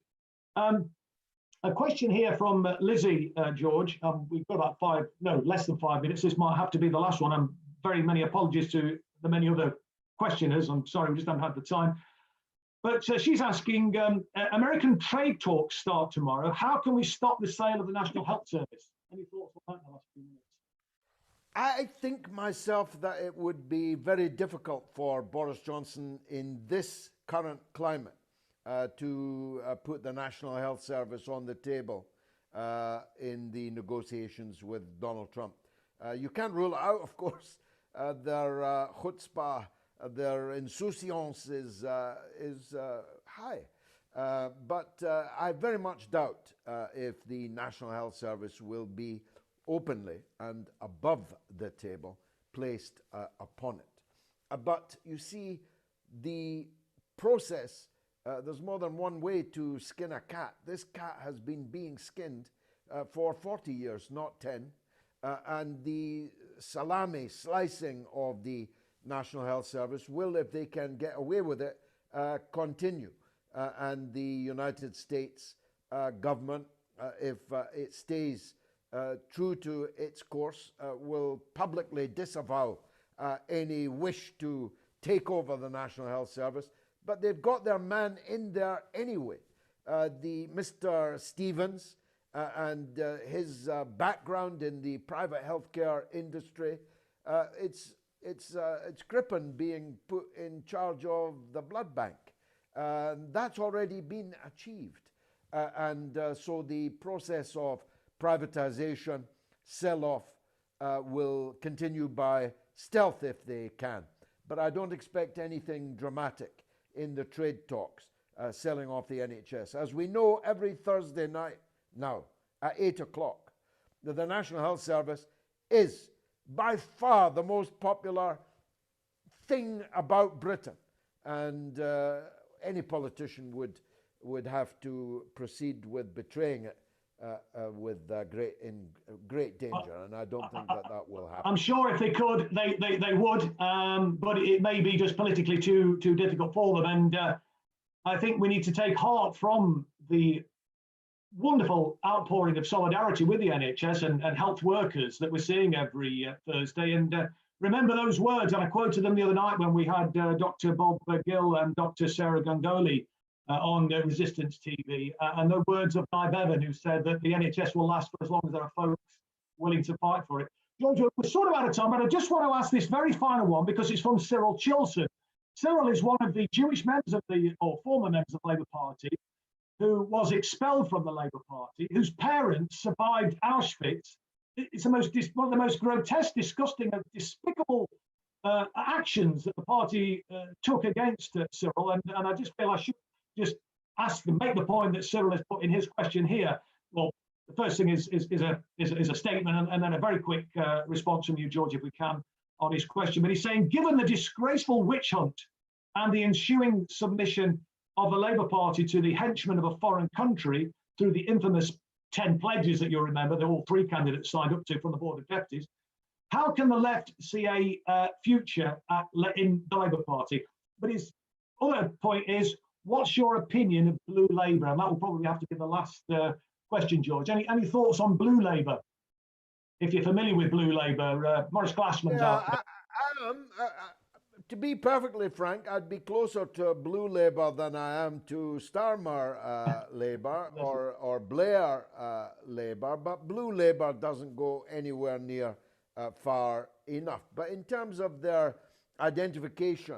A question here from Lizzie, George. We've got about less than 5 minutes. This might have to be the last one. And very many apologies to the many other questioners. I'm sorry, we just don't have the time. But she's asking, American trade talks start tomorrow. How can we stop the sale of the National Health Service? Any thoughts on that in the last few minutes? I think myself that it would be very difficult for Boris Johnson in this current climate to put the National Health Service on the table in the negotiations with Donald Trump. You can't rule out, of course, their chutzpah, their insouciance is high. But I very much doubt if the National Health Service will be openly and above the table placed upon it. But you see, the process, there's more than one way to skin a cat. This cat has been being skinned for 40 years, not 10. And the salami slicing of the National Health Service will, if they can get away with it, continue. And the United States government, if it stays true to its course, will publicly disavow any wish to take over the National Health Service. But they've got their man in there anyway. The Mr. Stevens and his background in the private healthcare industry, it's Crippen being put in charge of the blood bank. That's already been achieved. So the process of privatization, sell-off will continue by stealth if they can. But I don't expect anything dramatic in the trade talks, selling off the NHS. As we know, every Thursday night now at 8 o'clock, the National Health Service is by far the most popular thing about Britain. And any politician would have to proceed with betraying it with great danger, and I don't think that will happen. I'm sure if they could, they would, but it may be just politically too difficult for them. And I think we need to take heart from the wonderful outpouring of solidarity with the NHS and health workers that we're seeing every Thursday. And remember those words, and I quoted them the other night when we had Dr. Bob Gill and Dr. Sarah Gangoli on Resistance TV, and the words of Nye Bevan, who said that the NHS will last for as long as there are folks willing to fight for it. George, we're sort of out of time, but I just want to ask this very final one because it's from Cyril Chilson. Cyril is one of the Jewish members of or former members of the Labour Party, who was expelled from the Labour Party, whose parents survived Auschwitz. It's one of the most grotesque, disgusting, and despicable actions that the party took against Cyril, and I just feel I should just make the point that Cyril has put in his question here. Well, the first thing is a statement, and then a very quick response from you, George, if we can, on his question. But he's saying, given the disgraceful witch hunt and the ensuing submission of the Labour Party to the henchmen of a foreign country through the infamous 10 pledges that you'll remember that all three candidates signed up to from the Board of Deputies, how can the left see a future in the Labour Party? But his other point is, what's your opinion of Blue Labour? And that will probably have to be the last question, George. Any thoughts on Blue Labour? If you're familiar with Blue Labour, Maurice Glassman's out there. I am. To be perfectly frank, I'd be closer to Blue Labour than I am to Starmer Labour or Blair Labour, but Blue Labour doesn't go anywhere near far enough. But in terms of their identification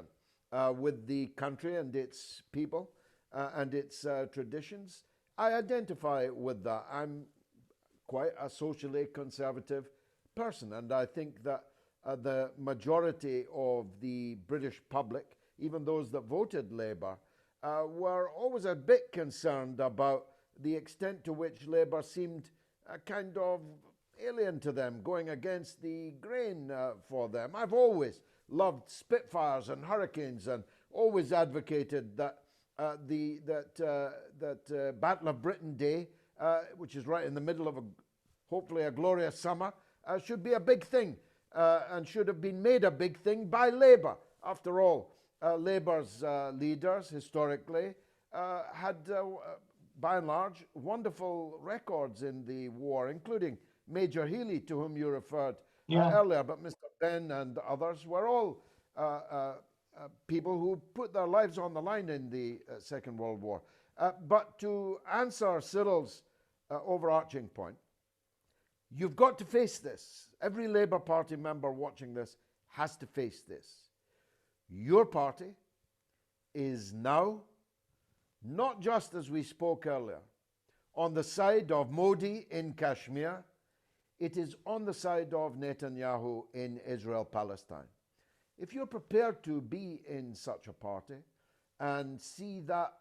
with the country and its people and its traditions, I identify with that. I'm quite a socially conservative person, and I think that the majority of the British public, even those that voted Labour, were always a bit concerned about the extent to which Labour seemed kind of alien to them, going against the grain for them. I've always loved Spitfires and Hurricanes and always advocated that Battle of Britain Day, which is right in the middle of hopefully a glorious summer, should be a big thing. And should have been made a big thing by Labour. After all, Labour's leaders historically had, by and large, wonderful records in the war, including Major Healy, to whom you referred earlier, but Mr. Benn and others were all people who put their lives on the line in the Second World War. But to answer Cyril's overarching point, you've got to face this. Every Labour Party member watching this has to face this. Your party is now, not just as we spoke earlier, on the side of Modi in Kashmir, it is on the side of Netanyahu in Israel-Palestine. If you're prepared to be in such a party and see that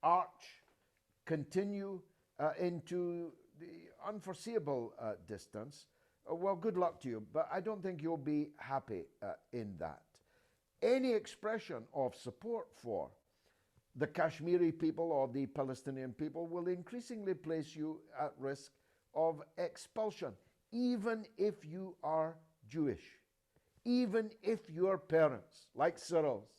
arch continue into the unforeseeable distance, well, good luck to you, but I don't think you'll be happy in that. Any expression of support for the Kashmiri people or the Palestinian people will increasingly place you at risk of expulsion, even if you are Jewish, even if your parents, like Cyril's,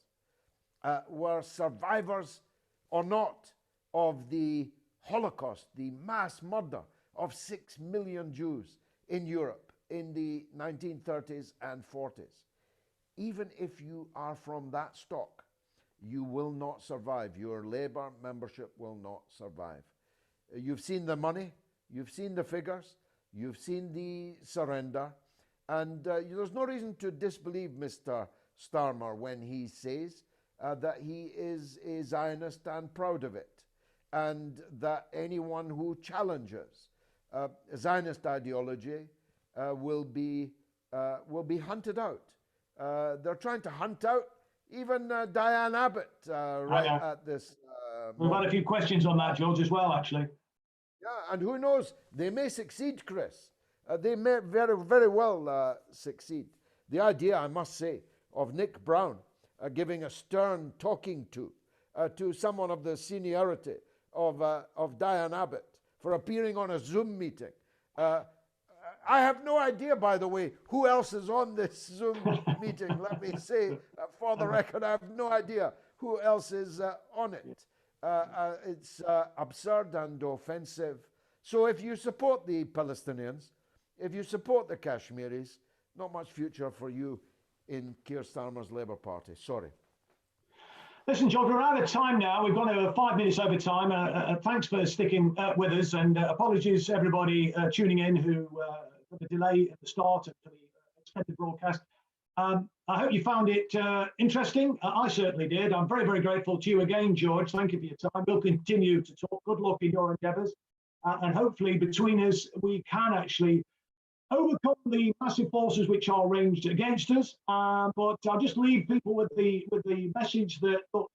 were survivors or not of the Holocaust, the mass murder of 6 million Jews in Europe in the 1930s and 40s. Even if you are from that stock, you will not survive. Your Labour membership will not survive. You've seen the money, you've seen the figures, you've seen the surrender, and there's no reason to disbelieve Mr. Starmer when he says that he is a Zionist and proud of it, and that anyone who challenges Zionist ideology will be hunted out. They're trying to hunt out even Diane Abbott at this We've had a few questions on that, George, as well, actually. Yeah, and who knows? They may succeed, Chris. They may very, very well succeed. The idea, I must say, of Nick Brown giving a stern talking to someone of the seniority of Diane Abbott for appearing on a Zoom meeting. I have no idea, by the way, who else is on this Zoom meeting. Let me say, for the record, I have no idea who else is on it. It's absurd and offensive. So if you support the Palestinians, if you support the Kashmiris, not much future for you in Keir Starmer's Labour Party. Sorry. Listen, George, we're out of time now. We've gone over 5 minutes over time. Thanks for sticking with us, and apologies to everybody tuning in who for the delay at the start of the extended broadcast. I hope you found it interesting. I certainly did. I'm very, very grateful to you again, George. Thank you for your time. We'll continue to talk. Good luck in your endeavours. And hopefully between us, we can actually overcome the massive forces which are ranged against us. But I'll just leave people with the message that, look,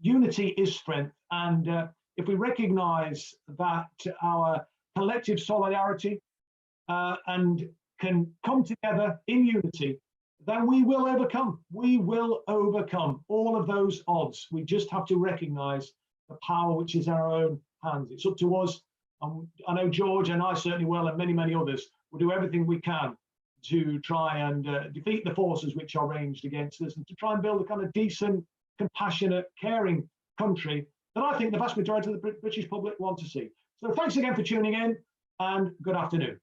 unity is strength, and if we recognise that our collective solidarity and can come together in unity, then we will overcome. We will overcome all of those odds. We just have to recognise the power which is in our own hands. It's up to us. I know George and I certainly will, and many, many others will do everything we can to try and defeat the forces which are ranged against us, and to try and build a kind of decent, compassionate, caring country that I think the vast majority of the British public want to see. So thanks again for tuning in, and good afternoon.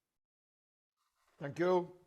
Thank you.